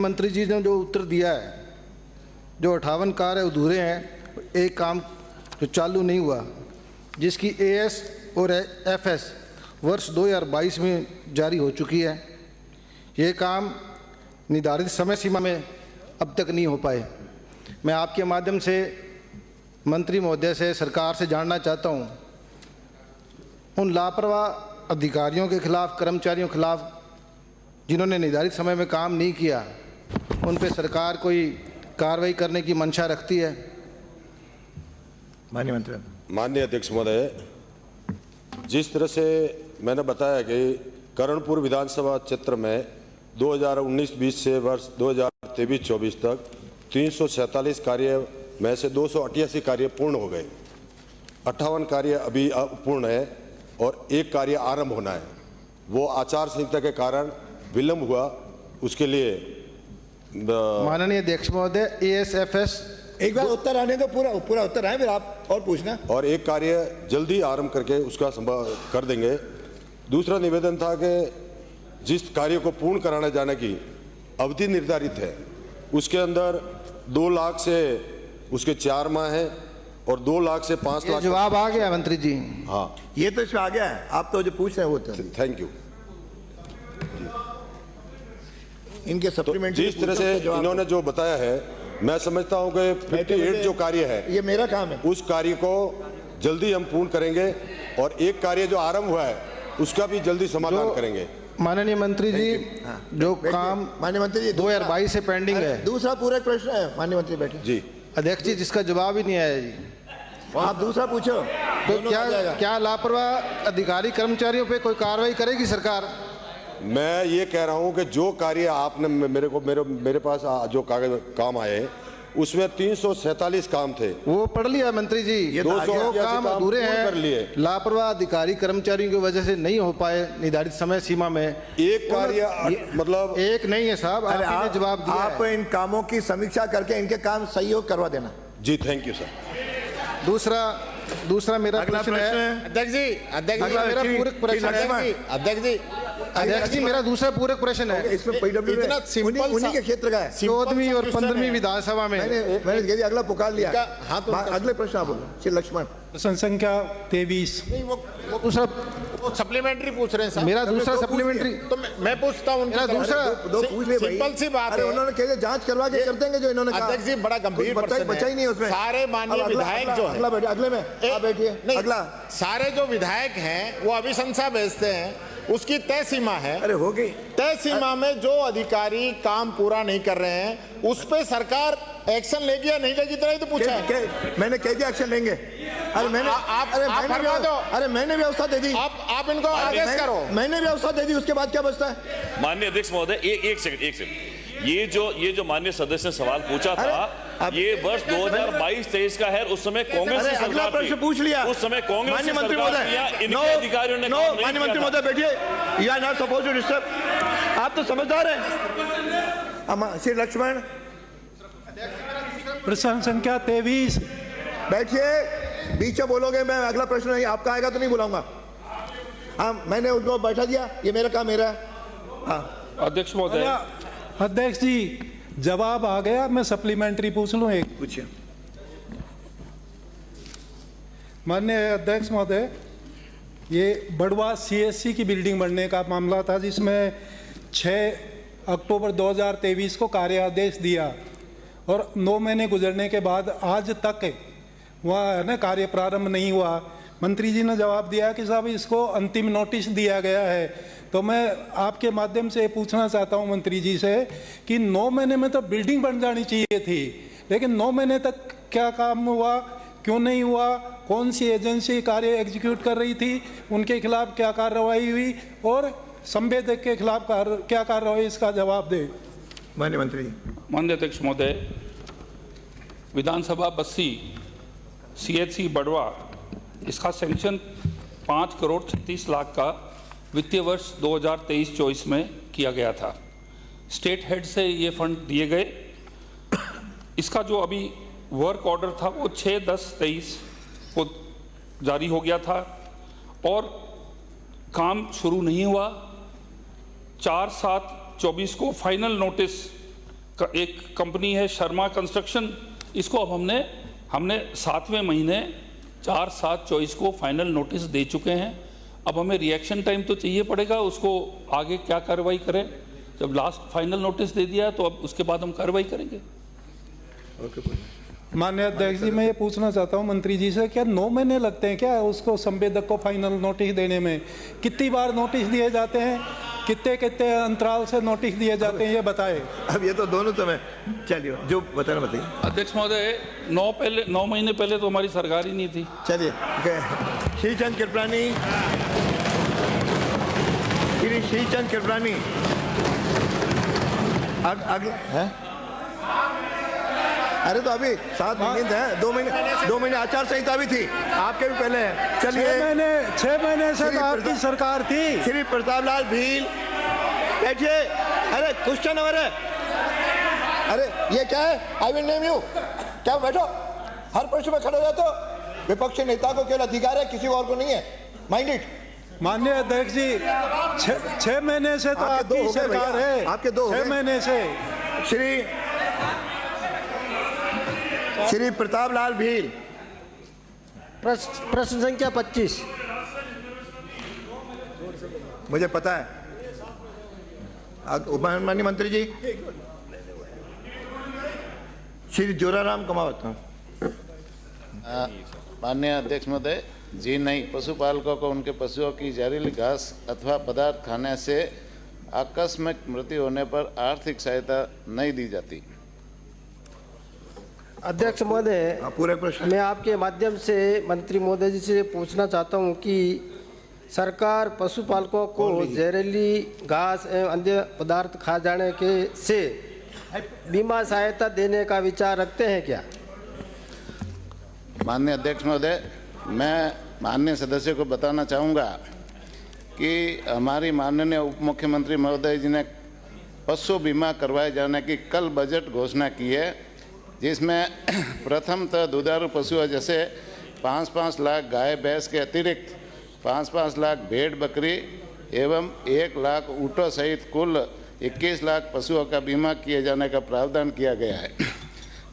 मंत्री जी ने जो उत्तर दिया है, जो 58 कार्य अधूरे हैं, एक काम जो चालू नहीं हुआ, जिसकी एएस और एफएस वर्ष 2022 में जारी हो चुकी है, ये काम निर्धारित समय सीमा में अब तक नहीं हो पाए। मैं आपके माध्यम से मंत्री महोदय से, सरकार से जानना चाहता हूँ, उन लापरवाह अधिकारियों के खिलाफ, कर्मचारियों के खिलाफ जिन्होंने निर्धारित समय में काम नहीं किया, उन पे सरकार कोई कार्रवाई करने की मंशा रखती है? माननीय मंत्री। माननीय अध्यक्ष महोदय, जिस तरह से मैंने बताया कि करणपुर विधानसभा क्षेत्र में 2019-20 से वर्ष 2023-24 तक 347 कार्य में से 288 कार्य पूर्ण हो गए, 58 कार्य अभी अपूर्ण है और एक कार्य आरंभ होना है। वो आचार संहिता के कारण विलंब हुआ, उसके लिए माननीय अध्यक्ष महोदय, एएसएफएस एक बार उत्तर आने दो, पूरा उत्तर आए, फिर आप और पूछना। और एक कार्य जल्दी आरंभ करके उसका संभव कर देंगे। दूसरा निवेदन था कि जिस कार्य को पूर्ण कराने जाने की अवधि निर्धारित है, उसके अंदर 2 लाख से उसके 4 माह है और 2 लाख से 5 लाख। जवाब आ गया मंत्री जी। हाँ, ये तो इसमें आ गया है, आप तो जो पूछ रहे हैं वो तो। Thank you. इनके सप्लीमेंट्री जिस तरह से इन्होंने जो बताया है, मैं समझता हूं कि 58 जो कार्य है, ये मेरा काम है, उस कार्य को जल्दी हम पूर्ण करेंगे और एक कार्य जो आरंभ हुआ है उसका भी जल्दी समाधान करेंगे। माननीय मंत्री जी, जो काम माननीय मंत्री जी 2022 से पेंडिंग है, दूसरा पूरा प्रश्न है। माननीय मंत्री बैठे जी। अध्यक्ष जी, जिसका जवाब ही नहीं आया जी, आप दूसरा पूछो। तो क्या लापरवाह अधिकारी कर्मचारियों पे कोई कार्रवाई करेगी सरकार? मैं ये कह रहा हूं कि जो कार्य आपने मेरे पास जो कागज काम आए हैं, उसमें 347 काम थे, वो पढ़ लिया मंत्री जी। ये 200 काम अधूरे हैं, लापरवाह अधिकारी कर्मचारियों की वजह से नहीं हो पाए निर्धारित समय सीमा में। एक कार्य मतलब एक नहीं है साहब, आपने जवाब दिया आप इन कामों की समीक्षा करके इनके काम सहयोग करवा देना। जी, थैंक यू सर। दूसरा मेरा प्रश्न है अध्यक्ष जी, मेरा पूरक प्रश्न है अध्यक्ष जी, मेरा दूसरा पूरक प्रश्न है। इसमें इतना सिंपल उन्हीं के क्षेत्र का है। 14वीं और 15वीं विधानसभा में मैंने अगला पुकार लिया। हाँ, तो अगले प्रश्न आप बोलो। श्री लक्ष्मण, प्रश्न संख्या 23। नहीं, वो सप्लीमेंट्री पूछ रहे हैं सर। मेरा दूसरा सप्लीमेंट्री, तो मैं पूछता हूँ उनका दूसरा। दो पूछ ले भाई। सिंपल सी बात है, उन्होंने कहा जांच करवा के कर देंगे जो इन्होंने कहा। अध्यक्ष जी, बड़ा गंभीर प्रश्न बचा ही नहीं उसमें। सारे माननीय विधायक जो है, अगले में आप बैठिए। अगला, सारे जो विधायक हैं वो अभिशंसा भेजते हैं, उसकी तय सीमा है। अरे हो गई तय सीमा में जो अधिकारी काम पूरा नहीं कर रहे हैं उस पे सरकार एक्शन लेगी या नहीं लेगी, इतना ही तो पूछा है। मैंने कह दिया एक्शन लेंगे। अरे मैंने मैंने व्यवस्था दे दी। आप इनको आदेश करो। मैंने व्यवस्था दे दी, उसके बाद क्या बचता है? माननीय अध्यक्ष महोदय, एक सेकंड। ये जो माननीय सदस्य ने सवाल पूछा था, ये वर्ष 2022-23 का है। उस समय कांग्रेस की अगला सरकार प्रश्न पूछ लिया। उस समय कांग्रेस माननीय की मंत्री सरकार महोदय, किया, इनके अधिकारियों ने काम नहीं किया। माननीय मंत्री महोदय बैठिए। You are not supposed to disturb. आप तो समझदार हैं। श्री लक्ष्मण, प्रश्न संख्या 23। बैठिए। बीच में बोलोगे, मैं अगला प्रश्न नहीं आपका आएगा तो नहीं बुलाऊंगा। हाँ, मैंने उनको बैठा दिया, ये मेरा काम मेरा है। हाँ अध्यक्ष महोदय। अध्यक्ष जी, जवाब आ गया, मैं सप्लीमेंट्री पूछ लूं एक। पूछिए। माननीय अध्यक्ष महोदय, ये बड़वा सीएससी की बिल्डिंग बनने का मामला था, जिसमें 6 अक्टूबर 2023 को कार्यादेश दिया और 9 महीने गुजरने के बाद आज तक वहाँ है ना कार्य प्रारंभ नहीं हुआ। मंत्री जी ने जवाब दिया कि साहब इसको अंतिम नोटिस दिया गया है। तो मैं आपके माध्यम से पूछना चाहता हूं मंत्री जी से कि 9 महीने में तो बिल्डिंग बन जानी चाहिए थी, लेकिन 9 महीने तक क्या काम हुआ, क्यों नहीं हुआ, कौन सी एजेंसी कार्य एग्जीक्यूट कर रही थी, उनके खिलाफ क्या कार्रवाई हुई और संवेदक के खिलाफ क्या कार्रवाई, इसका जवाब दे। माननीय मंत्री जी। माननीय अध्यक्ष महोदय, विधानसभा बस्सी सीएचसी बड़वा, इसका सैंक्शन 5 करोड़ 36 लाख का वित्तीय वर्ष 2023-24 में किया गया था। स्टेट हेड से ये फंड दिए गए। इसका जो अभी वर्क ऑर्डर था वो 6/10/23 को जारी हो गया था और काम शुरू नहीं हुआ। 4/7/24 को फाइनल नोटिस एक कंपनी है शर्मा कंस्ट्रक्शन, इसको अब हमने 7वें महीने 4/7/24 को फाइनल नोटिस दे चुके हैं। अब हमें रिएक्शन टाइम तो चाहिए पड़ेगा, उसको आगे क्या कार्रवाई करें। जब लास्ट फाइनल नोटिस दे दिया है तो अब उसके बाद हम कार्रवाई करेंगे। माननीय अध्यक्ष जी, मैं ये पूछना चाहता हूँ मंत्री जी से, क्या 9 महीने लगते हैं क्या उसको संवेदक को फाइनल नोटिस देने में? कितनी बार नोटिस दिए जाते हैं, कितने कितने अंतराल से नोटिस दिए जाते हैं, ये बताए। अब ये तो दोनों समय, चलिए जो बताना बताइए। अध्यक्ष महोदय, 9 महीने पहले तो हमारी सरकार ही नहीं थी। चलिए, श्रीचंद कृपलानी, श्रीचंद कृपलानी अगला है। अरे तो अभी 7 महीने हैं, 2 महीने आचार संहिता भी थी, आपके भी पहले है। चलिए, 6 महीने से तो आपकी सरकार थी। श्री प्रताप लाल भील बैठिए। अरे क्वेश्चन नंबर है। अरे ये क्या है? I will name you. क्या बैठो, हर प्रश्न में खड़े हो जाते हो। विपक्षी नेता को केवल अधिकार है, किसी और को नहीं है। Mind it. माननीय अध्यक्ष जी, 6 महीने से तो आपकी सरकार है। आपके 2 6 महीने से। श्री प्रताप लाल भील, प्रश्न संख्या 25। मुझे पता है। माननीय मंत्री जी, श्री जोराराम कमावत। माननीय अध्यक्ष महोदय जी, नहीं, पशुपालकों को उनके पशुओं की जहरीली घास अथवा पदार्थ खाने से आकस्मिक मृत्यु होने पर आर्थिक सहायता नहीं दी जाती। अध्यक्ष महोदय, पूरे प्रश्न मैं आपके माध्यम से मंत्री महोदय जी से पूछना चाहता हूं कि सरकार पशुपालकों को जहरीली घास एवं अन्य पदार्थ खा जाने के से बीमा सहायता देने का विचार रखते हैं क्या? माननीय अध्यक्ष महोदय, मैं माननीय सदस्य को बताना चाहूँगा कि हमारी माननीय उप मुख्यमंत्री महोदय जी ने पशु बीमा करवाए जाने की कल बजट घोषणा की है, जिसमें प्रथमतः दुधारू पशुओं जैसे 5-5 लाख गाय भैंस के अतिरिक्त 5-5 लाख भेड़ बकरी एवं 1 लाख ऊँटों सहित कुल 21 लाख पशुओं का बीमा किए जाने का प्रावधान किया गया है,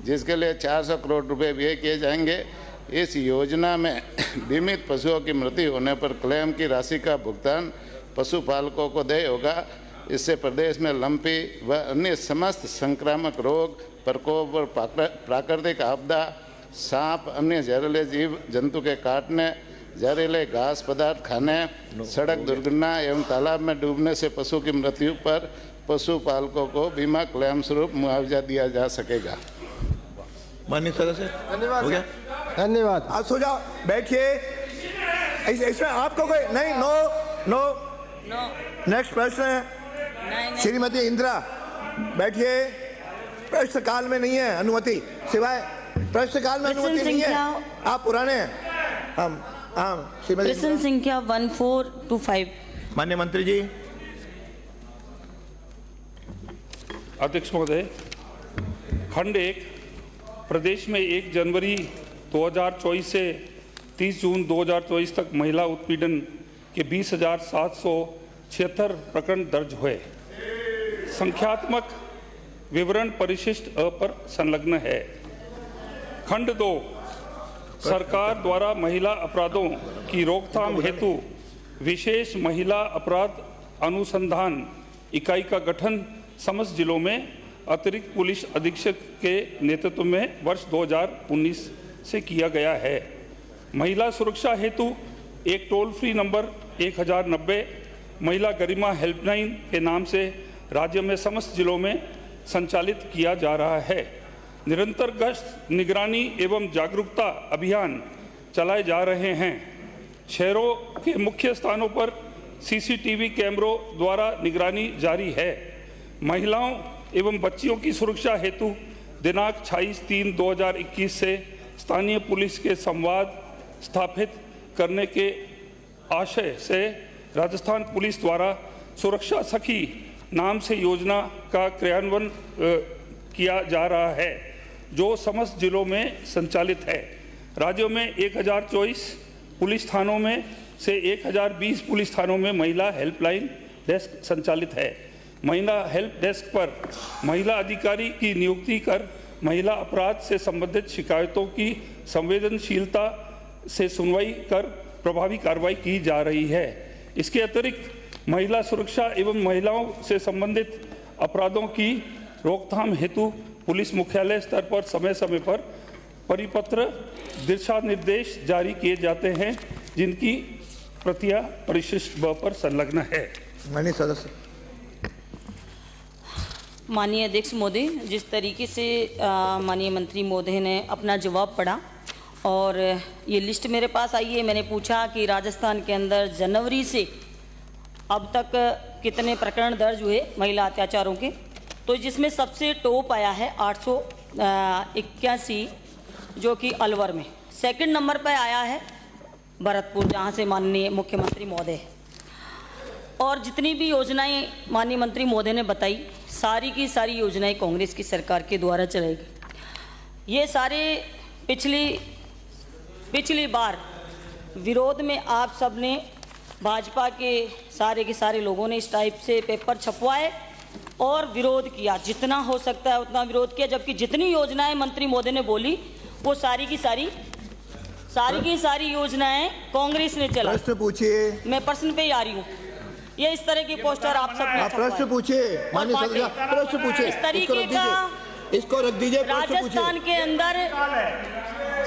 जिसके लिए 400 करोड़ रुपए व्यय किए जाएंगे। इस योजना में बीमित पशुओं की मृत्यु होने पर क्लेम की राशि का भुगतान पशुपालकों को देय होगा। इससे प्रदेश में लंपी व अन्य समस्त संक्रामक रोग, प्रकोप और प्राकृतिक आपदा, सांप, अन्य जहरीले जीव जंतु के काटने, जहरीले घास पदार्थ खाने, सड़क दुर्घटना एवं तालाब में डूबने से पशु की मृत्यु पर पशुपालकों को बीमा क्लेम स्वरूप मुआवजा दिया जा सकेगा। माननीय सदस्य, धन्यवाद। हो गया? धन्यवाद। आप सो जाओ, बैठिए। इसमें आपको कोई नहीं। नो। नेक्स्ट प्रश्न है श्रीमती इंदिरा, बैठिए। प्रश्नकाल में नहीं है अनुमति, सिवाय प्रश्नकाल में अनुमति नहीं है। आप पुराने हैं। हम प्रश्न संख्या 1425। माननीय मंत्री जी। अध्यक्ष महोदय, खंड 1, प्रदेश में 1 जनवरी 2024 से 30 जून 2024 तक महिला उत्पीड़न के 20,776 प्रकरण दर्ज हुए। संख्यात्मक विवरण परिशिष्ट अ पर संलग्न है। खंड 2, सरकार द्वारा महिला अपराधों की रोकथाम हेतु विशेष महिला अपराध अनुसंधान इकाई का गठन समस्त जिलों में अतिरिक्त पुलिस अधीक्षक के नेतृत्व में वर्ष 2019 से किया गया है। महिला सुरक्षा हेतु एक टोल फ्री नंबर 1090 महिला गरिमा हेल्पलाइन के नाम से राज्य में समस्त जिलों में संचालित किया जा रहा है। निरंतर गश्त, निगरानी एवं जागरूकता अभियान चलाए जा रहे हैं। शहरों के मुख्य स्थानों पर सीसीटीवी कैमरों द्वारा निगरानी जारी है। महिलाओं एवं बच्चियों की सुरक्षा हेतु दिनांक 26/3/2021 से स्थानीय पुलिस के संवाद स्थापित करने के आशय से राजस्थान पुलिस द्वारा सुरक्षा सखी नाम से योजना का क्रियान्वयन किया जा रहा है, जो समस्त जिलों में संचालित है। राज्यों में 1024 पुलिस थानों में से 1020 पुलिस थानों में महिला हेल्पलाइन डेस्क संचालित है। महिला हेल्प डेस्क पर महिला अधिकारी की नियुक्ति कर महिला अपराध से संबंधित शिकायतों की संवेदनशीलता से सुनवाई कर प्रभावी कार्रवाई की जा रही है। इसके अतिरिक्त महिला सुरक्षा एवं महिलाओं से संबंधित अपराधों की रोकथाम हेतु पुलिस मुख्यालय स्तर पर समय समय पर परिपत्र दिशा निर्देश जारी किए जाते हैं, जिनकी प्रतियां परिशिष्ट ब पर संलग्न है। माननीय सदस्य। माननीय अध्यक्ष महोदय, जिस तरीके से माननीय मंत्री महोदय ने अपना जवाब पढ़ा और ये लिस्ट मेरे पास आई है, मैंने पूछा कि राजस्थान के अंदर जनवरी से अब तक कितने प्रकरण दर्ज हुए महिला अत्याचारों के, तो जिसमें सबसे टॉप आया है 881 जो कि अलवर में। सेकंड नंबर पर आया है भरतपुर, जहाँ से माननीय मुख्यमंत्री महोदय। और जितनी भी योजनाएं माननीय मंत्री महोदय ने बताई, सारी की सारी योजनाएं कांग्रेस की सरकार के द्वारा चलाई गई। ये सारे पिछली बार विरोध में आप सब ने, भाजपा के सारे लोगों ने इस टाइप से पेपर छपवाए और विरोध किया, जितना हो सकता है उतना विरोध किया, जबकि जितनी योजनाएं मंत्री महोदय ने बोली वो सारी की सारी योजनाएं कांग्रेस ने चला। प्रश्न पूछिए। मैं प्रश्न पे ही आ रही हूँ। ये इस तरह की पोस्टर आप सब ने प्रश्न पूछिए। माननीय सदस्य, प्रश्न पूछिए। इस तरीके का इसको रख दीजिए। राजस्थान के अंदर,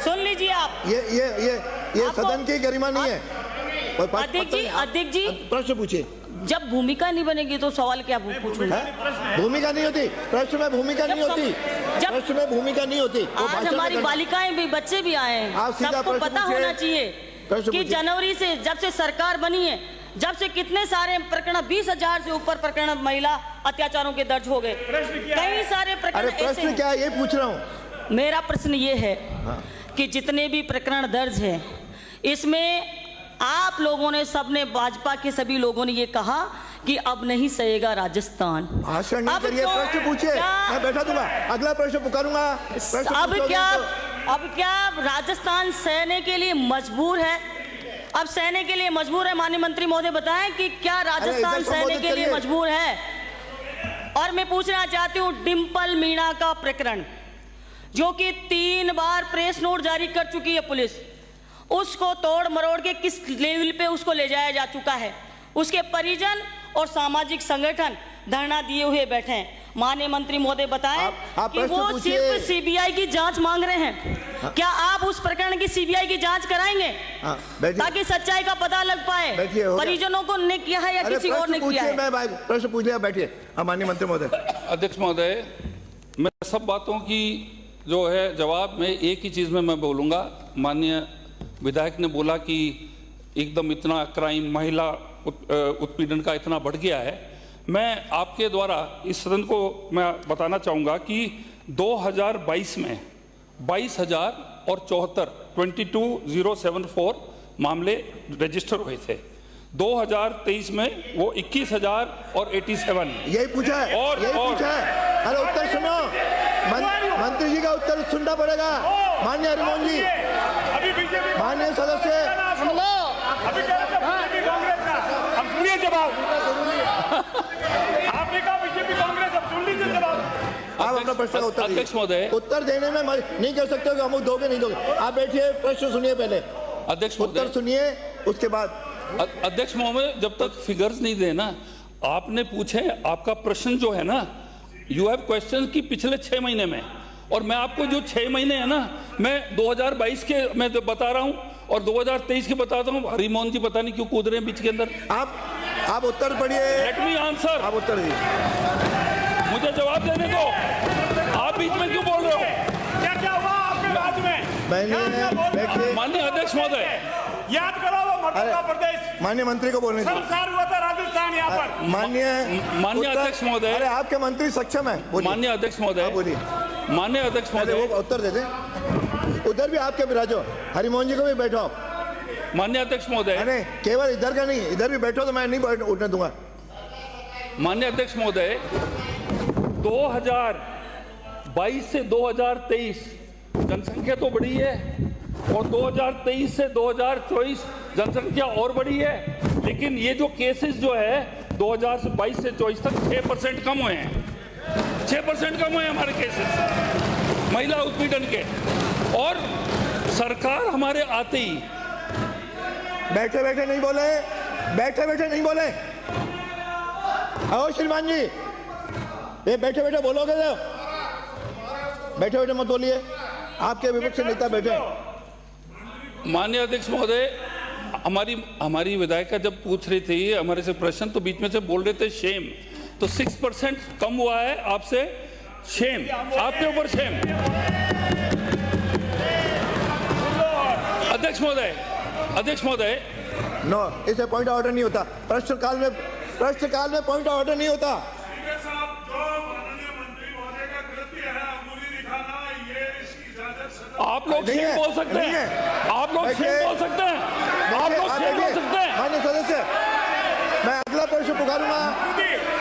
सुन लीजिए आप, ये सदन की गरिमा नहीं है। अध्यक्ष जी प्रश्न पूछिए। जब भूमिका नहीं बनेगी तो सवाल क्या पूछूंगा? भूमिका नहीं होती प्रश्न में, भूमिका नहीं होती प्रश्न में, भूमिका नहीं होती। आज हमारी बालिकाएं भी, बच्चे भी आए हैं, सबको पता होना चाहिए कि जनवरी से, जब से सरकार बनी है, जब से कितने सारे प्रकरण, 20,000 से ऊपर प्रकरण महिला अत्याचारों के दर्ज हो गए। कई सारे प्रकरण। प्रश्न क्या है ये पूछ रहा हूँ। मेरा प्रश्न ये है कि जितने भी प्रकरण दर्ज हैं, इसमें आप लोगों ने, सबने, भाजपा के सभी लोगों ने ये कहा कि अब नहीं सहेगा राजस्थान। भाषण नहीं करिए, प्रश्न पूछिए, मैं बैठा दूंगा, अगला प्रश्न पुकारूंगा। अब क्या राजस्थान सहने के लिए मजबूर है? अब सहने के लिए मजबूर है? माननीय मंत्री महोदय बताएं कि क्या राजस्थान सहने के लिए मजबूर है? और मैं पूछना चाहती हूँ, डिम्पल मीणा का प्रकरण, जो कि 3 बार प्रेस नोट जारी कर चुकी है पुलिस, उसको तोड़ मरोड़ के किस लेवल पे उसको ले जाया जा चुका है। उसके परिजन और सामाजिक संगठन धरना दिए हुए बैठे हैं। माननीय मंत्री महोदय बताएं कि वो सिर्फ सीबीआई की जांच मांग रहे हैं। क्या आप उस प्रकरण की सीबीआई की जांच कराएंगे ताकि सच्चाई का पता लग पाए परिजनों को ने किया है या किसी और ने किया है? मैं प्रश्न पूछ लिया, बैठिए। माननीय मंत्री महोदय। अध्यक्ष महोदय, मैं सब बातों की जो है जवाब में एक ही चीज़ में मैं बोलूँगा। माननीय विधायक ने बोला कि एकदम इतना क्राइम, महिला उत्पीड़न का इतना बढ़ गया है। मैं आपके द्वारा इस सदन को मैं बताना चाहूँगा कि 2022 में 22,074 22,074 मामले रजिस्टर हुए थे। 2023 में वो 21,087। यही पूछा है और यही पूछा है। अरे उत्तर सुनो, मंत्री जी का उत्तर सुनना पड़ेगा। माननीय हरिमोहन जी, माननीय सदस्य, सुनिए जवाब। आपने कहा बीजेपी कांग्रेस, अब सुन लीजिए जवाब। आप अपना प्रश्न का उत्तर अध्यक्ष महोदय, उत्तर देने में नहीं कर सकते हो कि हम दोगे नहीं दोगे। आप बैठिए, प्रश्न सुनिए पहले। अध्यक्ष उत्तर सुनिए, उसके बाद। अध्यक्ष महोदय, जब तक फिगर्स नहीं देना, आपने पूछे, आपका प्रश्न जो है ना, यू हैव क्वेश्चन कि पिछले 6 महीने में, और मैं आपको जो 6 महीने है ना, मैं 2022 के मैं बता रहा हूं और 2023 के बताता हूं। हरिमोहन जी पता नहीं क्यों कूद रहे हैं बीच के अंदर। आप उत्तर पढ़िए। Let me answer. आप उत्तर दीजिए, मुझे जवाब देने दो। आप बीच में क्यों बोल रहे हो? क्या हुआ आपके राज्य में? माननीय अध्यक्ष महोदय, याद करो वो मध्य प्रदेश। माननीय मंत्री को बोलने दीजिए। संसार हुआ था राजस्थान यहाँ पर। माननीय अध्यक्ष महोदय। अरे आपके मंत्री सक्षम है। माननीय अध्यक्ष महोदय, बोलिए। माननीय अध्यक्ष महोदय, वो उत्तर दे दे। उधर भी आपके विराजो, हरिमोहन जी को भी बैठो। माननीय अध्यक्ष महोदय, नहीं, केवल इधर का नहीं, इधर भी बैठो तो मैं नहीं उठने दूंगा। माननीय अध्यक्ष महोदय, 2022 से 2023 जनसंख्या तो बढ़ी है और 2023 से 2024 जनसंख्या और बढ़ी है, लेकिन ये जो केसेस जो है 2022 से 24 तक 6% कम हुए हैं, 6% कम हुए हैं हमारे केसेस महिला उत्पीड़न के। और सरकार हमारे आते ही बैठे बैठे नहीं बोले, बैठे बैठे नहीं बोले। आओ श्रीमान जी, ये बैठे बैठे बोलोगे तो बैठे बैठे मत बोलिए, आपके विपक्ष नेता बैठे। माननीय अध्यक्ष महोदय, हमारी विधायिका जब पूछ रही थी हमारे से प्रश्न, तो बीच में से बोल रहे थे शेम, तो 6% कम हुआ है आपसे, शेम, आपके ऊपर शेम। अध्यक्ष महोदय, नो, इसे पॉइंट ऑर्डर नहीं होता। प्रश्नकाल में पॉइंट ऑर्डर नहीं होता। आप लोग शेम बोल सकते हैं, आप लोग शेम बोल सकते हैं, आप लोग शेम बोल सकते हैं। माननीय सदस्य, मैं अगला प्रश्न पुकारूंगा।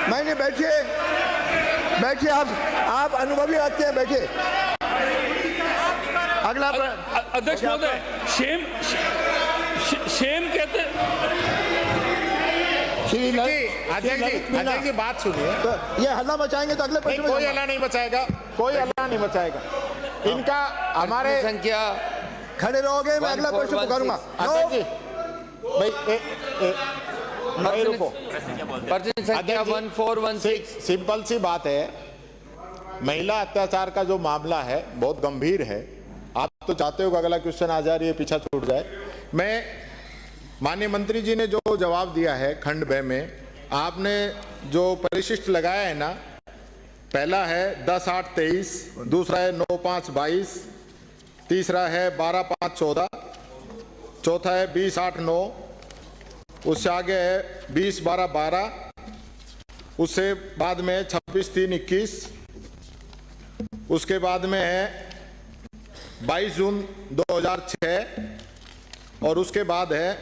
मैंने बैठिए, आप अनुभवी आते हैं, बैठिए। अगला अध्यक्ष महोदय, शेम कहते। अध्यक्ष जी बात सुनिए। तो ये हल्ला मचाएंगे तो अगले प्रश्न में कोई हल्ला नहीं मचाएगा, कोई हल्ला नहीं मचाएगा। इनका हमारे संख्या खड़े रहोगे, मैं अगला प्रश्न पुकारूंगा। अध्यक्ष जी भाई रुको। संख्या 1416। सिंपल सी बात है, महिला अत्याचार का जो मामला है बहुत गंभीर है। आप तो चाहते हो कि अगला क्वेश्चन आ जाए, ये पीछा छूट जाए। मैं माननीय मंत्री जी ने जो जवाब दिया है खंड ब में, आपने जो परिशिष्ट लगाया है ना, पहला है 10/8/23, दूसरा है 9/5/22, तीसरा है 12/5/14, चौथा है 20/8/9, उससे आगे है 20/12/12, उससे बाद में 26/3/21, उसके बाद में है 22 जून 2006, और उसके बाद है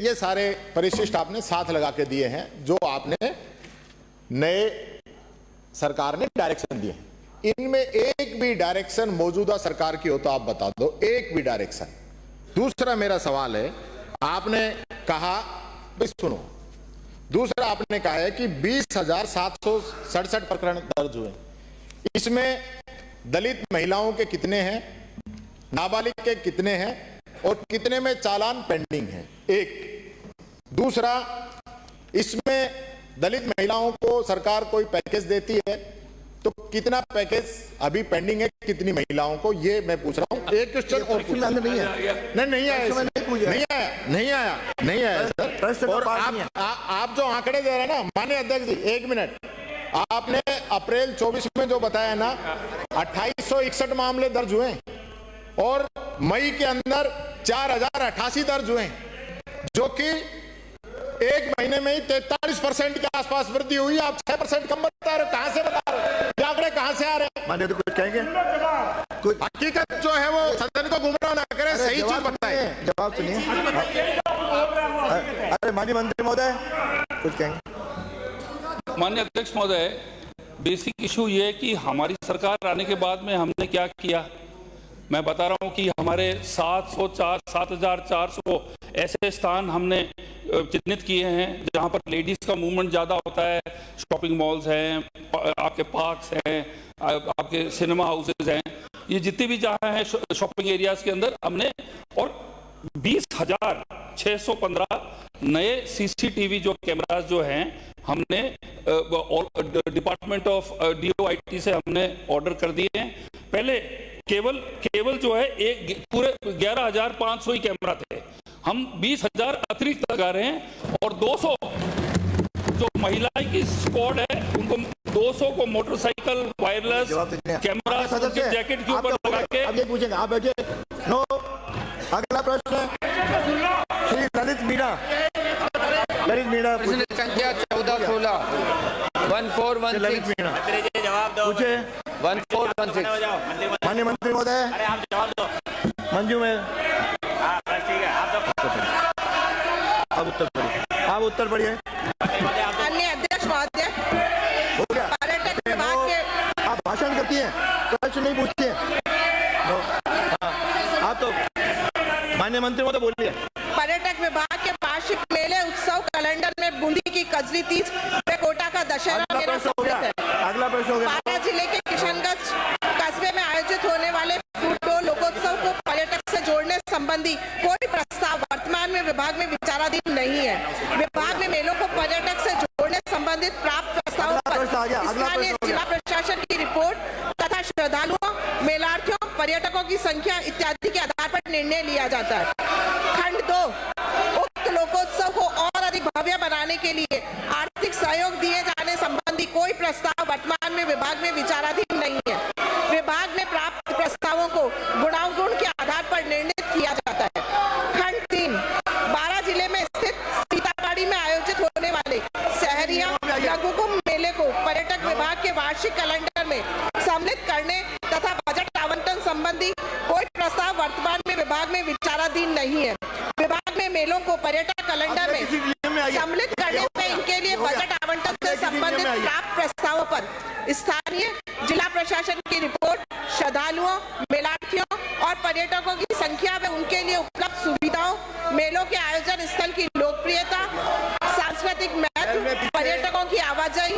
ये सारे परिशिष्ट आपने साथ लगा के दिए हैं जो आपने नए सरकार ने डायरेक्शन दिए हैं। इनमें एक भी डायरेक्शन मौजूदा सरकार की हो तो आप बता दो, एक भी डायरेक्शन। दूसरा मेरा सवाल है, आपने कहा, सुनो, दूसरा आपने कहा है कि 20,767 प्रकरण दर्ज हुए। इसमें दलित महिलाओं के कितने हैं, नाबालिग के कितने हैं, और कितने में चालान पेंडिंग है? एक। दूसरा, इसमें दलित महिलाओं को सरकार कोई पैकेज देती है तो कितना पैकेज अभी पेंडिंग है, कितनी महिलाओं को, ये मैं पूछ रहा हूं। एक क्वेश्चन और नहीं आया, नहीं आया सर। और आप जो आंकड़े दे रहे हैं ना माननीय अध्यक्ष जी, 1 मिनट, आपने अप्रैल 24 में जो बताया ना 2861 मामले दर्ज हुए और मई के अंदर 4088 दर्ज हुए, जो कि एक महीने में ही 43% के आसपास वृद्धि हुई। आप 6% कम बता रहे हो, कहां से बता रहे हो? ये आंकड़े कहां से आ रहे हैं? माननीय तो कुछ कहेंगे? कुछ हकीकत जो है वो सदन को गुमराह ना करे, सही चीज बताए। जवाब सुनिए। अरे माननीय मंत्री महोदय, कुछ कहेंगे? माननीय अध्यक्ष महोदय, बेसिक इशू ये है कि हमारी सरकार आने के बाद में हमने क्या किया। मैं बता रहा हूं कि हमारे 7,400 ऐसे स्थान हमने चिन्हित किए हैं जहां पर लेडीज का मूवमेंट ज़्यादा होता है। शॉपिंग मॉल्स हैं, आपके पार्क्स हैं, आपके सिनेमा हाउसेज हैं, ये जितने भी जहां हैं शॉपिंग एरियाज के अंदर हमने, और 20,615 नए CCTV जो कैमरास जो हैं हमने डिपार्टमेंट ऑफ DOIT से हमने ऑर्डर कर दिए हैं। पहले केवल जो है एक पूरे 11,500 ही कैमरा थे, हम 20,000 अतिरिक्त लगा रहे हैं, और 200 जो महिलाएं की स्क्वाड है उनको 200 को मोटरसाइकिल वायरलेस कैमरा जैकेट के ऊपर लगा के। अब ये पूछेंगे, आप बैठे। नो, अगला प्रश्न श्री ललित मीणा। संख्या 1416 1416। जवाब दो। पूछे 1416। माननीय मंत्री महोदय, अरे आप जवाब दो। मंजू में ठीक है, आप उत्तर पढ़िए। माननीय अध्यक्ष महोदय, हो गया। पर्यटन विभाग के आप भाषण करती हैं, प्रश्न नहीं पूछती हैं। आप तो माननीय मंत्री महोदय बोलिए। पर्यटक विभाग के वार्षिक मेले उत्सव कैलेंडर में बूंदी की मंझली तीज व कोटा का दशहरा मेला सम्मिलित है। अगला प्रश्न हो गया। बारा जिले के किशनगंज कस्बे में आयोजित होने वाले फूड डो लोकोत्सव को पर्यटक से जोड़ने संबंधी कोई प्रस्ताव वर्तमान में विभाग में विचाराधीन नहीं है। विभाग में मेलों को पर्यटक से जोड़ने संबंधित प्राप्त प्रस्तावों पर स्थानीय जिला प्रशासन की रिपोर्ट तथा श्रद्धालुओं, मेलार्थियों, पर्यटकों की संख्या इत्यादि के आधार पर निर्णय लिया जाता है। खंड 2, उक्त लोकोत्सव को और अधिक भव्य बनाने के लिए आर्थिक सहयोग दिए जाने संबंधी कोई प्रस्ताव वर्तमान में विभाग में विचाराधीन नहीं है। विभाग में प्राप्त प्रस्तावों को गुणानुगुण के आधार पर निर्णित किया जाता है। खंड 3, बारा जिले में स्थित सीताबाड़ी में आयोजित होने वाले सहरिया लघु कुंभ मेले को पर्यटक विभाग के वार्षिक कैलेंडर में सम्मिलित करने तथा बजट आवंटन संबंधी कोई प्रस्ताव वर्तमान में विभाग में विचाराधीन नहीं है। विभाग में मेलों को पर्यटक कैलेंडर में सम्मिलित करने में इनके लिए बजट आवंटन से संबंधित प्राप्त प्रस्तावों पर स्थानीय जिला प्रशासन की रिपोर्ट, श्रद्धालुओं, मेलार्थियों और पर्यटकों की संख्या व उनके लिए उपलब्ध सुविधाओं, मेलों के आयोजन स्थल की लोकप्रियता, सांस्कृतिक महत्व, पर्यटकों की आवाजाही,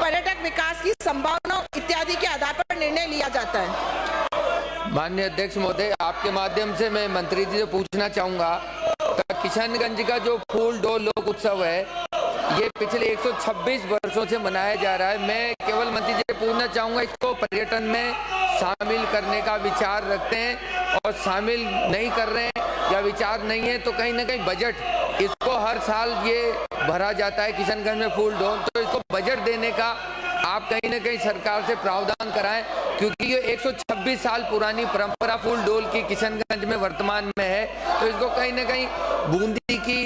पर्यटक विकास की संभावनाओं इत्यादि के आधार पर निर्णय लिया जाता है। माननीय अध्यक्ष महोदय, आपके माध्यम से मैं मंत्री जी से पूछना चाहूंगा, किशनगंज का जो फूल डोल लोक उत्सव है, ये पिछले 126 वर्षों से मनाया जा रहा है। मैं केवल मंत्री जी से पूछना चाहूंगा, इसको पर्यटन में शामिल करने का विचार रखते हैं और शामिल नहीं कर रहे हैं या विचार नहीं है तो कहीं ना कहीं बजट, इसको हर साल ये भरा जाता है किशनगंज में फूल डोल, तो इसको बजट देने का आप कहीं ना कहीं सरकार से प्रावधान कराएं, क्योंकि ये 126 साल पुरानी परंपरा फूल डोल की किशनगंज में वर्तमान में है, तो इसको कहीं ना कहीं बूंदी की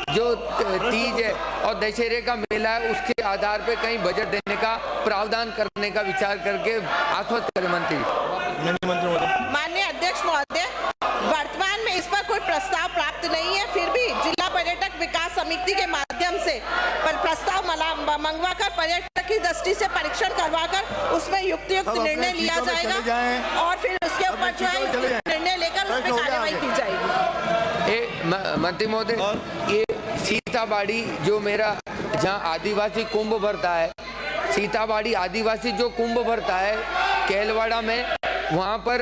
जो तीज है और दशहरे का मेला है उसके आधार पे कहीं बजट देने का प्रावधान करने का विचार करके आश्वस्त करें मंत्री। माननीय अध्यक्ष महोदय, वर्तमान में इस पर कोई प्रस्ताव प्राप्त नहीं है, फिर भी जिला पर्यटक विकास समिति के माध्यम से प्रस्ताव मंगवाकर पर्यटक की दृष्टि से परीक्षण करवाकर उसमें युक्त निर्णय लिया जाएगा और फिर उसके ऊपर जो है निर्णय लेकर उस पर कार्रवाई की जाएगी। मंत्री महोदय, ये सीताबाड़ी जो मेरा जहाँ आदिवासी कुंभ भरता है, सीताबाड़ी आदिवासी जो कुंभ भरता है केलवाड़ा में, वहाँ पर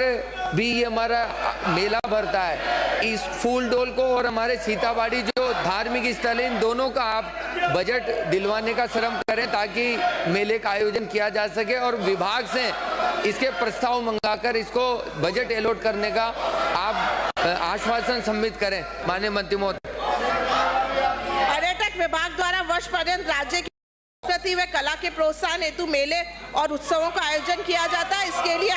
भी ये हमारा मेला भरता है। इस फूल डोल को और हमारे सीताबाड़ी जो धार्मिक स्थल है, इन दोनों का आप बजट दिलवाने का श्रम करें ताकि मेले का आयोजन किया जा सके और विभाग से इसके प्रस्ताव मंगाकर इसको बजट अलॉट करने का आप आश्वासन सम्मिलित करें माननीय मंत्री महोदय। पर्यटक विभाग द्वारा वर्ष पर्यंत राज्य की संस्कृति व कला के प्रोत्साहन हेतु मेले और उत्सवों का आयोजन किया जाता है। इसके लिए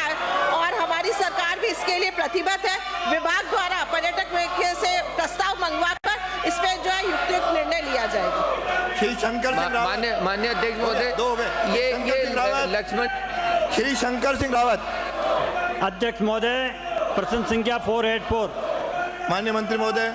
और हमारी सरकार भी इसके लिए प्रतिबद्ध है। विभाग द्वारा पर्यटक से प्रस्ताव मंगवाकर इस पे जो है युक्त निर्णय लिया जाएगा। श्री शंकर सिंह रावत, माननीय अध्यक्ष महोदय, ये लक्ष्मण श्री शंकर सिंह रावत। अध्यक्ष महोदय, प्रश्न संख्या 484। माननीय मंत्री महोदय।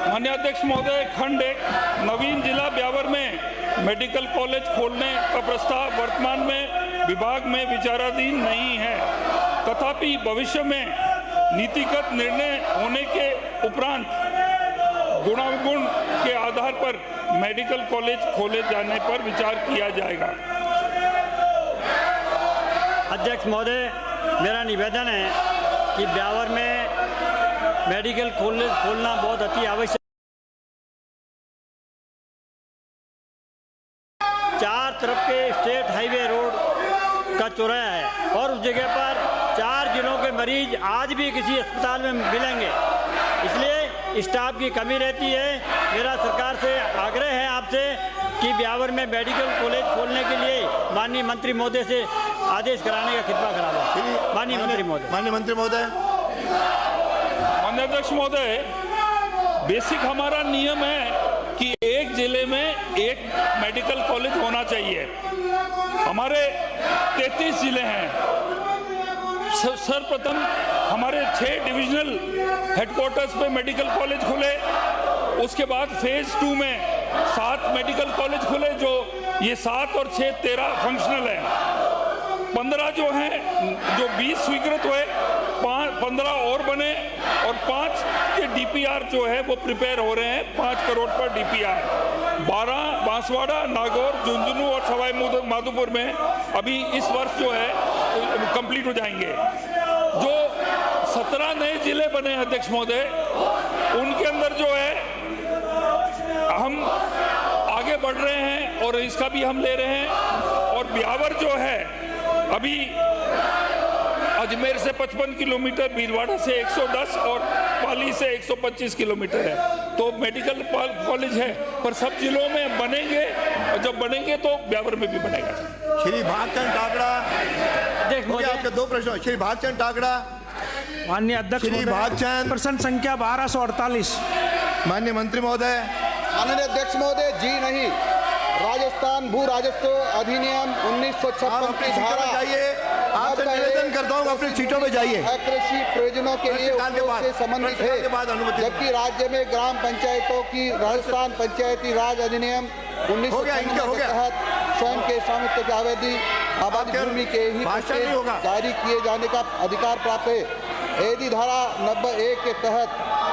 माननीय अध्यक्ष महोदय, खंड 1, नवीन जिला ब्यावर में मेडिकल कॉलेज खोलने का प्रस्ताव वर्तमान में विभाग में विचाराधीन नहीं है, तथापि भविष्य में नीतिगत निर्णय होने के उपरांत गुणानुगुण के आधार पर मेडिकल कॉलेज खोले जाने पर विचार किया जाएगा। अध्यक्ष महोदय, मेरा निवेदन है कि ब्यावर में मेडिकल कॉलेज खोलना बहुत अति आवश्यक। चार तरफ के स्टेट हाईवे रोड का चौराहा है और उस जगह पर 4 जिलों के मरीज आज भी किसी अस्पताल में मिलेंगे, इसलिए स्टाफ की कमी रहती है। मेरा सरकार से आग्रह है आपसे कि ब्यावर में मेडिकल कॉलेज खोलने के लिए माननीय मंत्री महोदय से आदेश कराने का खिदमत करा। माननीय मंत्री महोदय। माननीय मंत्री महोदय। माननीय अध्यक्ष महोदय, बेसिक हमारा नियम है कि एक जिले में एक मेडिकल कॉलेज होना चाहिए। हमारे 33 जिले हैं। सर्वप्रथम हमारे 6 डिविजनल हेडक्वार्टर्स पे मेडिकल कॉलेज खुले, उसके बाद फेज 2 में 7 मेडिकल कॉलेज खुले, जो ये 7 और 6 13 फंक्शनल हैं। 15 जो हैं, जो 20 स्वीकृत हुए 15 और बने और 5 के डीपीआर जो है वो प्रिपेयर हो रहे हैं। 5 करोड़ पर डीपीआर 12 बांसवाड़ा, नागौर, झुंझुनू और सवाई माधोपुर में अभी इस वर्ष जो है कंप्लीट हो जाएंगे। जो 17 नए जिले बने हैं अध्यक्ष महोदय, उनके अंदर जो है हम आगे बढ़ रहे हैं और इसका भी हम ले रहे हैं। और ब्यावर जो है अभी अजमेर से 55 किलोमीटर, भीलवाड़ा से 110 और पाली से 125 किलोमीटर है। तो मेडिकल कॉलेज है, पर सब जिलों में बनेंगे और जब बनेंगे तो ब्यावर में भी बनेगा। श्री भागचंद टाकड़ा, आपके 2 प्रश्न। श्री भागचंद टाकड़ा। माननीय अध्यक्ष श्री भागचंद, प्रश्न संख्या 1248। माननीय मंत्री महोदय। माननीय अध्यक्ष महोदय, जी नहीं, राजस्थान भू राजस्व अधिनियम 1956 की धारा जाइए, आपसे निवेदन करता हूँ अपनी सीटों में जाइए। कृषि प्रयोजनों के लिए उपयोग से संबंधित है, जबकि राज्य में ग्राम पंचायतों की राजस्थान पंचायती राज अधिनियम 1996 के तहत स्वयं के स्वामित्व की आबादी भूमि के ही जारी किए जाने का अधिकार प्राप्त है। यदि धारा 91 के तहत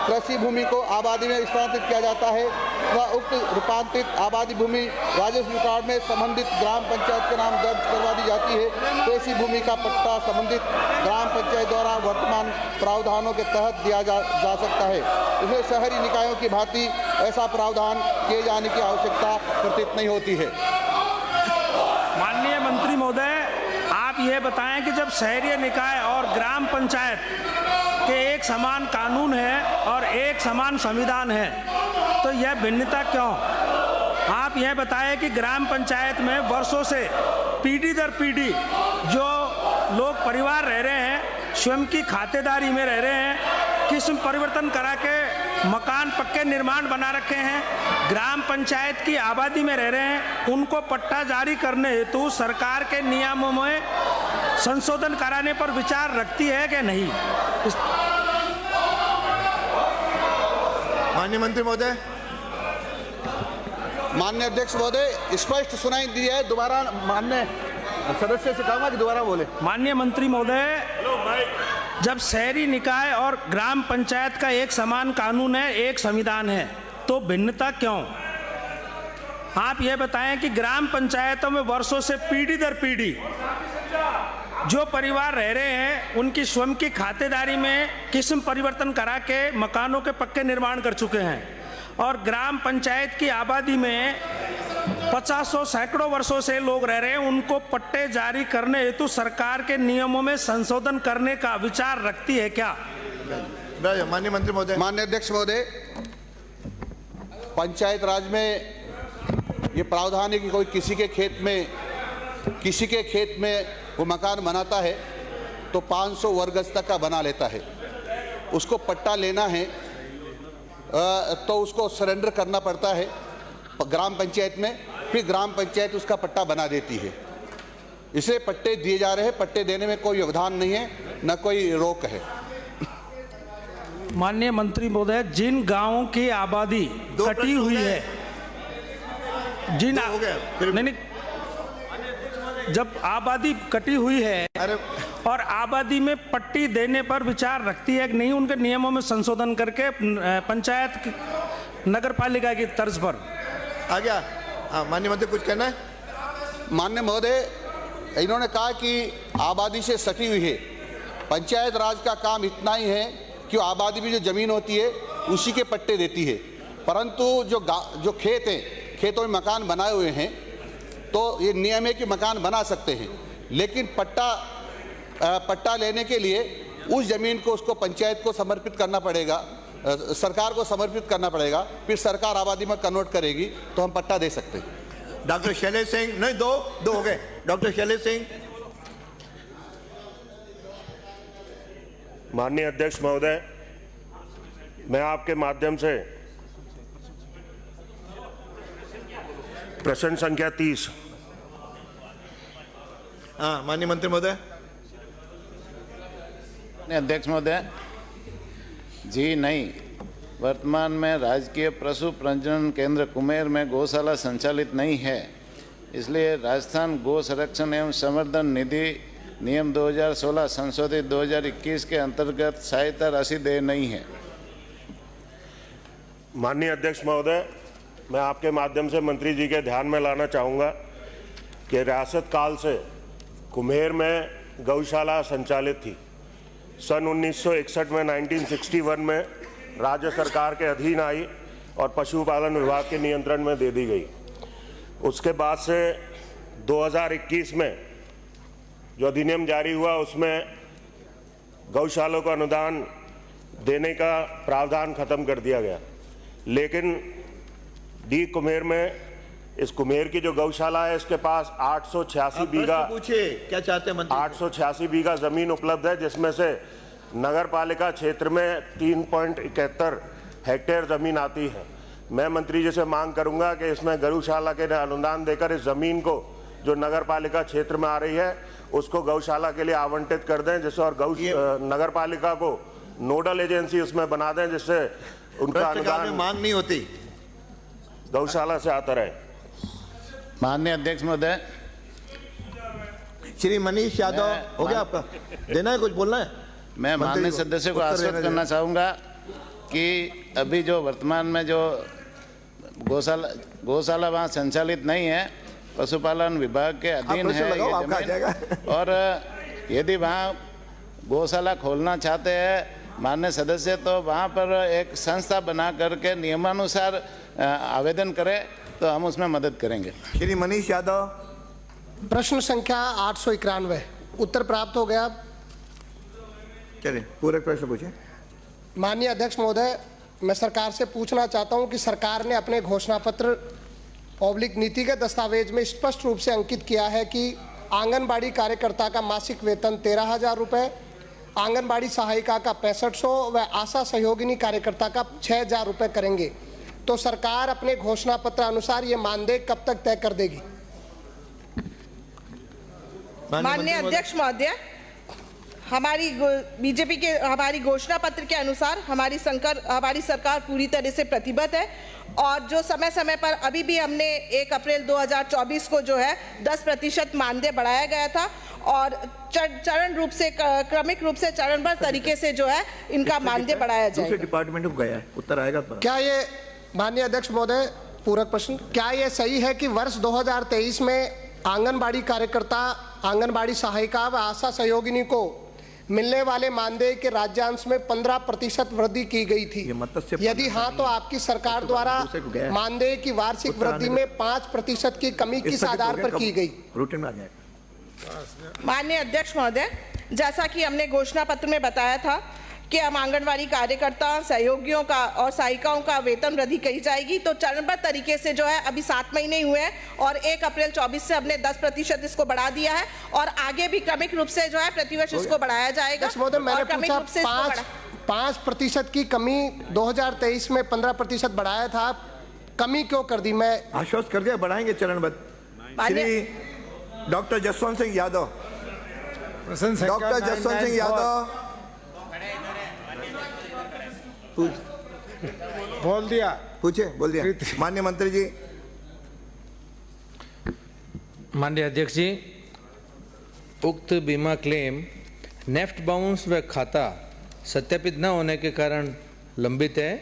कृषि भूमि को आबादी में स्थानांतरित किया जाता है वह उक्त रूपांतरित आबादी भूमि राजस्व रिकॉर्ड में संबंधित ग्राम पंचायत के नाम दर्ज करवा दी जाती है, तो ऐसी भूमि का पट्टा संबंधित ग्राम पंचायत द्वारा वर्तमान प्रावधानों के तहत दिया जा सकता है। इसलिए शहरी निकायों की भांति ऐसा प्रावधान किए जाने की आवश्यकता प्रतीत नहीं होती है। माननीय मंत्री महोदय, आप ये बताएं कि जब शहरी निकाय और ग्राम पंचायत के एक समान कानून है और एक समान संविधान है, तो यह भिन्नता क्यों? आप यह बताएं कि ग्राम पंचायत में वर्षों से पीढ़ी दर पीढ़ी जो लोग परिवार रह रहे हैं, स्वयं की खातेदारी में रह रहे हैं, किस्म परिवर्तन करा के मकान पक्के निर्माण बना रखे हैं, ग्राम पंचायत की आबादी में रह रहे हैं, उनको पट्टा जारी करने हेतु सरकार के नियमों में संशोधन कराने पर विचार रखती है कि नहीं? माननीय मंत्री महोदय। माननीय अध्यक्ष महोदय, स्पष्ट सुनाई दी है, दोबारा माननीय सदस्य से कहूंगा कि दोबारा बोले। माननीय मंत्री महोदय, जब शहरी निकाय और ग्राम पंचायत का एक समान कानून है, एक संविधान है, तो भिन्नता क्यों? आप यह बताएं कि ग्राम पंचायतों में वर्षों से पीढ़ी दर पीढ़ी जो परिवार रह रहे हैं, उनकी स्वयं की खातेदारी में किस्म परिवर्तन करा के मकानों के पक्के निर्माण कर चुके हैं, और ग्राम पंचायत की आबादी में 50 सैकड़ों वर्षों से लोग रह रहे हैं, उनको पट्टे जारी करने हेतु सरकार के नियमों में संशोधन करने का विचार रखती है क्या? माननीय मंत्री महोदय। माननीय अध्यक्ष महोदय, पंचायत राज में ये प्रावधान है कि कोई किसी के खेत में वो मकान बनाता है तो 500 वर्ग गज तक का बना लेता है, उसको पट्टा लेना है तो उसको सरेंडर करना पड़ता है ग्राम पंचायत में, फिर ग्राम पंचायत उसका पट्टा बना देती है। इसलिए पट्टे दिए जा रहे हैं, पट्टे देने में कोई व्यवधान नहीं है, न कोई रोक है। माननीय मंत्री महोदय, जिन गांवों की आबादी कटी हुई है, जब आबादी कटी हुई है और आबादी में पट्टी देने पर विचार रखती है कि नहीं, उनके नियमों में संशोधन करके पंचायत नगर पालिका की तर्ज पर। आ गया। माननीय मंत्री, कुछ कहना है? माननीय महोदय, इन्होंने कहा कि आबादी से सटी हुई है, पंचायत राज का काम इतना ही है कि आबादी में जो जमीन होती है उसी के पट्टे देती है, परंतु जो खेत हैं, खेतों में मकान बनाए हुए हैं, तो ये नियम है कि मकान बना सकते हैं, लेकिन पट्टा लेने के लिए उस जमीन को उसको पंचायत को समर्पित करना पड़ेगा, सरकार को समर्पित करना पड़ेगा, फिर सरकार आबादी में कन्वर्ट करेगी तो हम पट्टा दे सकते हैं। डॉक्टर शैलेश सिंह, नहीं दो हो गए। डॉक्टर शैलेश सिंह। माननीय अध्यक्ष महोदय, मैं आपके माध्यम से प्रश्न संख्या 30। हाँ, माननीय मंत्री महोदय। अध्यक्ष महोदय, जी नहीं, वर्तमान में राजकीय पशु प्रजनन केंद्र कुमेर में गौशाला संचालित नहीं है, इसलिए राजस्थान गौ संरक्षण एवं संवर्धन निधि नियम 2016 संशोधित 2021 के अंतर्गत सहायता राशि देय नहीं है। माननीय अध्यक्ष महोदय, मैं आपके माध्यम से मंत्री जी के ध्यान में लाना चाहूँगा कि रियासत काल से कुम्हेर में गौशाला संचालित थी। सन 1961 में 1961 में राज्य सरकार के अधीन आई और पशुपालन विभाग के नियंत्रण में दे दी गई। उसके बाद से 2021 में जो अधिनियम जारी हुआ उसमें गौशालों को अनुदान देने का प्रावधान खत्म कर दिया गया। लेकिन डी कुम्हेर में इस कुम्हेर की जो गौशाला है इसके पास 886 बीघा पूछिए क्या चाहते हैं मंत्री? 886 बीघा जमीन उपलब्ध है, जिसमें से नगर पालिका क्षेत्र में 3.71 हेक्टेयर जमीन आती है। मैं मंत्री जी से मांग करूंगा कि इसमें गौशाला के अनुदान देकर इस जमीन को जो नगर पालिका क्षेत्र में आ रही है उसको गौशाला के लिए आवंटित कर दें, जिससे और नगर पालिका को नोडल एजेंसी उसमें बना दें, जिससे उनका अनुदान मांग नहीं होती, गौशाला से आता रहे। माननीय अध्यक्ष महोदय, श्री मनीष यादव हो गया आपका, देना है कुछ बोलना है? मैं माननीय सदस्य को आश्वस्त करना चाहूँगा कि अभी जो वर्तमान में जो गौशाला वहाँ संचालित नहीं है, पशुपालन विभाग के अधीन है ये जमीन। और यदि वहाँ गौशाला खोलना चाहते हैं माननीय सदस्य तो वहाँ पर एक संस्था बना करके नियमानुसार आवेदन करें तो हम उसमें मदद करेंगे। श्री मनीष यादव। प्रश्न संख्या 891 उत्तर प्राप्त हो गया। चलिए पूरे प्रश्न पूछिए। माननीय अध्यक्ष महोदय, मैं सरकार से पूछना चाहता हूं कि सरकार ने अपने घोषणा पत्र ऑब्लिक नीतिगत दस्तावेज में स्पष्ट रूप से अंकित किया है कि आंगनबाड़ी कार्यकर्ता का मासिक वेतन 13,000 रुपये, आंगनबाड़ी सहायिका का 6500 व आशा सहयोगिनी कार्यकर्ता का 6,000 रुपये करेंगे। तो सरकार अपने घोषणा पत्र अनुसार ये मानदेय कब तक तय कर देगी? माननीय अध्यक्ष महोदय, हमारी बीजेपी के हमारी घोषणा पत्र के अनुसार हमारी सरकार पूरी तरह से प्रतिबद्ध है और जो समय समय पर अभी भी हमने 1 अप्रैल 2024 को जो है 10% मानदेय बढ़ाया गया था और चरण रूप से क्रमिक रूप से चरणबद्ध तरीके से जो है इनका मानदेय बढ़ाया जाएगा। दूसरे डिपार्टमेंट को गया है, उत्तर आएगा। क्या ये माननीय अध्यक्ष महोदय, पूरक प्रश्न, क्या ये सही है कि वर्ष 2023 में आंगनबाड़ी कार्यकर्ता, आंगनबाड़ी सहायिका व आशा सहयोगिनी को मिलने वाले मानदेय के राज्यांश में 15% वृद्धि की गई थी? यदि हाँ तो आपकी सरकार द्वारा मानदेय की वार्षिक वृद्धि में 5% की कमी किस आधार पर की गई? रूटीन में आ जाएगा। माननीय अध्यक्ष महोदय, जैसा कि हमने घोषणा पत्र में बताया था कि हम आंगनबाड़ी कार्यकर्ता, सहयोगियों का और सहायिकाओं का वेतन वृद्धि की जाएगी, तो चरणबद्ध तरीके से जो है अभी 7 महीने हुए हैं और 1 अप्रैल 24 से हमने 10% इसको बढ़ा दिया है और आगे भी क्रमिक रूप से जो है प्रतिवर्ष इसको बढ़ाया जाएगा। मैंने पूछा 5% की कमी 2023 में 15% बढ़ाया था, कमी क्यों कर दी? मैं आश्वस्त कर दिया बढ़ाएंगे चरणबद्ध। श्री डॉक्टर जसवंत सिंह यादव। डॉक्टर जसवंत सिंह यादव बोल दिया, पूछे बोल दिया। माननीय मंत्री जी। माननीय अध्यक्ष जी, उक्त बीमा क्लेम नेफ्ट बाउंस व खाता सत्यापित न होने के कारण लंबित है,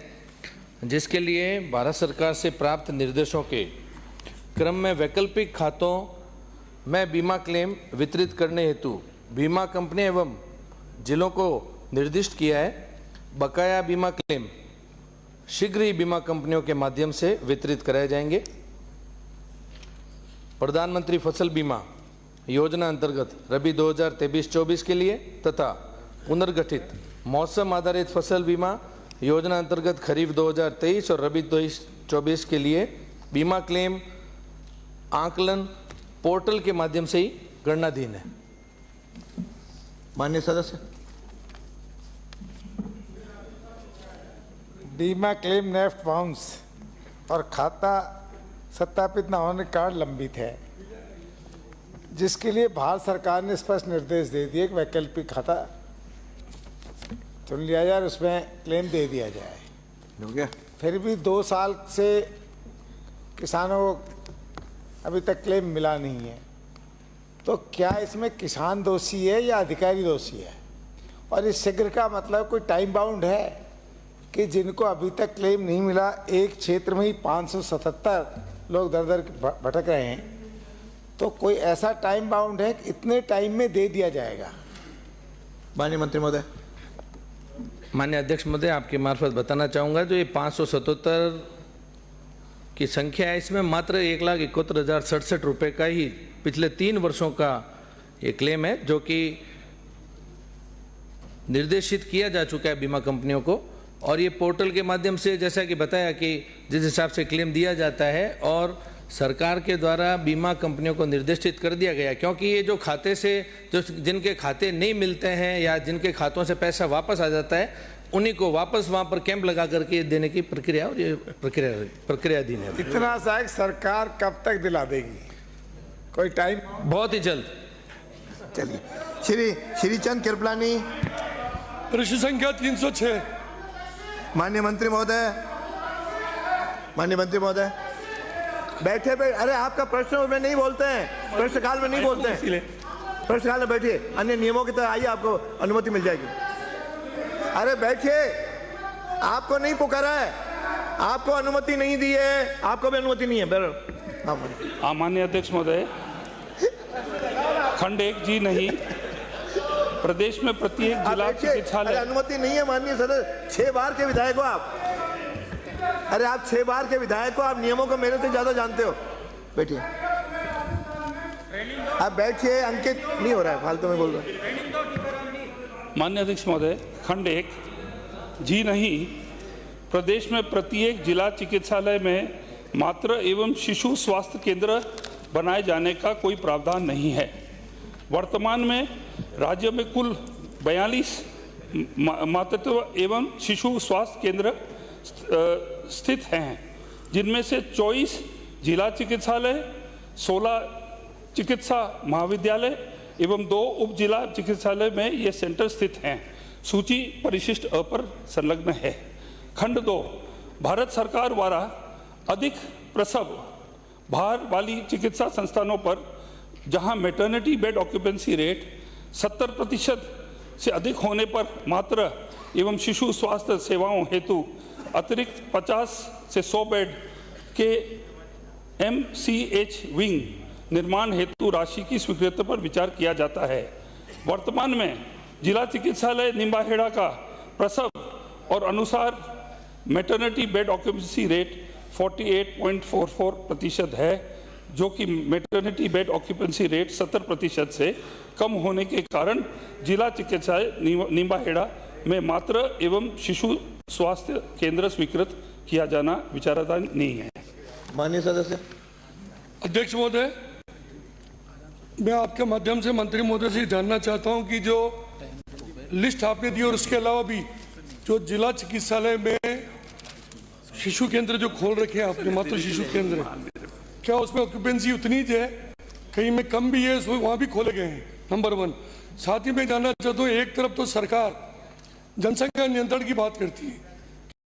जिसके लिए भारत सरकार से प्राप्त निर्देशों के क्रम में वैकल्पिक खातों में बीमा क्लेम वितरित करने हेतु बीमा कंपनी एवं जिलों को निर्दिष्ट किया है। बकाया बीमा क्लेम शीघ्र ही बीमा कंपनियों के माध्यम से वितरित कराए जाएंगे। प्रधानमंत्री फसल बीमा योजना अंतर्गत रबी 2023-24 के लिए तथा पुनर्गठित मौसम आधारित फसल बीमा योजना अंतर्गत खरीफ 2023 और रबी 2024 के लिए बीमा क्लेम आकलन पोर्टल के माध्यम से ही गणनाधीन है। माननीय सदस्य। बीमा क्लेम नेफ्ट बाउंस और खाता सत्यापित न होने के कारण लंबित है, जिसके लिए भारत सरकार ने स्पष्ट निर्देश दे दिए कि वैकल्पिक खाता चुन लिया जाए, उसमें क्लेम दे दिया जाए। हो गया। फिर भी 2 साल से किसानों को अभी तक क्लेम मिला नहीं है। तो क्या इसमें किसान दोषी है या अधिकारी दोषी है? और इस शीघ्र का मतलब कोई टाइम बाउंड है कि जिनको अभी तक क्लेम नहीं मिला, एक क्षेत्र में ही 577 लोग दर दर भटक रहे हैं, तो कोई ऐसा टाइम बाउंड है कि इतने टाइम में दे दिया जाएगा? माननीय मंत्री महोदय। माननीय अध्यक्ष महोदय, आपके मार्फत बताना चाहूँगा, जो ये 577 की संख्या है, इसमें मात्र 1,71,067 रुपये का ही पिछले 3 वर्षों का ये क्लेम है, जो कि निर्देशित किया जा चुका है बीमा कंपनियों को। और ये पोर्टल के माध्यम से, जैसा कि बताया कि जिस हिसाब से क्लेम दिया जाता है और सरकार के द्वारा बीमा कंपनियों को निर्देशित कर दिया गया, क्योंकि ये जो खाते से जो जिनके खाते नहीं मिलते हैं या जिनके खातों से पैसा वापस आ जाता है, उन्हीं को वापस वहाँ पर कैंप लगा करके देने की प्रक्रिया, और ये प्रक्रियाधीन है। इतना सा सरकार कब तक दिला देगी? कोई टाइम? बहुत ही जल्द। चलिए श्री चंद कृपलानी। प्रश्न संख्या 306। माननीय मंत्री महोदय, माननीय मंत्री महोदय बैठे। अरे आपका प्रश्न में नहीं बोलते हैं, प्रश्नकाल में नहीं बोलते हैं, प्रश्नकाल में बैठिए, अन्य नियमों की तरह आइए, आपको अनुमति मिल जाएगी। अरे बैठिए, आपको नहीं पुकारा है, आपको अनुमति नहीं दी है, आपको भी अनुमति नहीं है। माननीय अध्यक्ष महोदय, खंड 1 जी नहीं, प्रदेश में प्रत्येक जिला चिकित्सालय। अनुमति नहीं है माननीय सदस्य, 6 बार के विधायक हो आप। अरे आप 6 बार के विधायक हो, आप नियमों को मेरे से ज्यादा जानते हो। बैठिए, आप बैठिए। अंकित नहीं हो रहा है, फालतू में बोल रहा है। माननीय अध्यक्ष महोदय, खंड 1 जी नहीं, प्रदेश में प्रत्येक जिला चिकित्सालय में मातृ एवं शिशु स्वास्थ्य केंद्र बनाए जाने का कोई प्रावधान नहीं है। वर्तमान में राज्य में कुल 42 मातृत्व एवं शिशु स्वास्थ्य केंद्र स्थित हैं, जिनमें से 24 जिला चिकित्सालय, 16 चिकित्सा महाविद्यालय एवं 2 उप जिला चिकित्सालय में ये सेंटर स्थित हैं। सूची परिशिष्ट अ पर संलग्न है। खंड 2, भारत सरकार द्वारा अधिक प्रसव भार वाली चिकित्सा संस्थानों पर जहां मैटरनिटी बेड ऑक्यूपेंसी रेट 70% से अधिक होने पर मातृ एवं शिशु स्वास्थ्य सेवाओं हेतु अतिरिक्त 50 से 100 बेड के MCH विंग निर्माण हेतु राशि की स्वीकृति पर विचार किया जाता है। वर्तमान में जिला चिकित्सालय निम्बाहेड़ा का प्रसव और अनुसार मैटरनिटी बेड ऑक्यूपेंसी रेट 48.44% है, जो कि मैटरनिटी बेड ऑक्यूपेंसी रेट 70% से कम होने के कारण जिला चिकित्सालय निम्बाहेड़ा में मातृ एवं शिशु स्वास्थ्य केंद्र स्वीकृत किया जाना विचाराधीन नहीं है। माननीय सदस्य। अध्यक्ष महोदय, मैं आपके माध्यम से मंत्री महोदय से जानना चाहता हूं कि जो लिस्ट आपने दी और उसके अलावा भी जो जिला चिकित्सालय में शिशु केंद्र जो खोल रखे हैं आपने, मातृ शिशु केंद्र, क्या उसमें ऑक्यूपेंसी उतनी है? कहीं में कम भी है, वहाँ भी खोले गए हैं? नंबर 1। साथ ही मैं जानना चाहता हूँ, एक तरफ तो सरकार जनसंख्या नियंत्रण की बात करती है,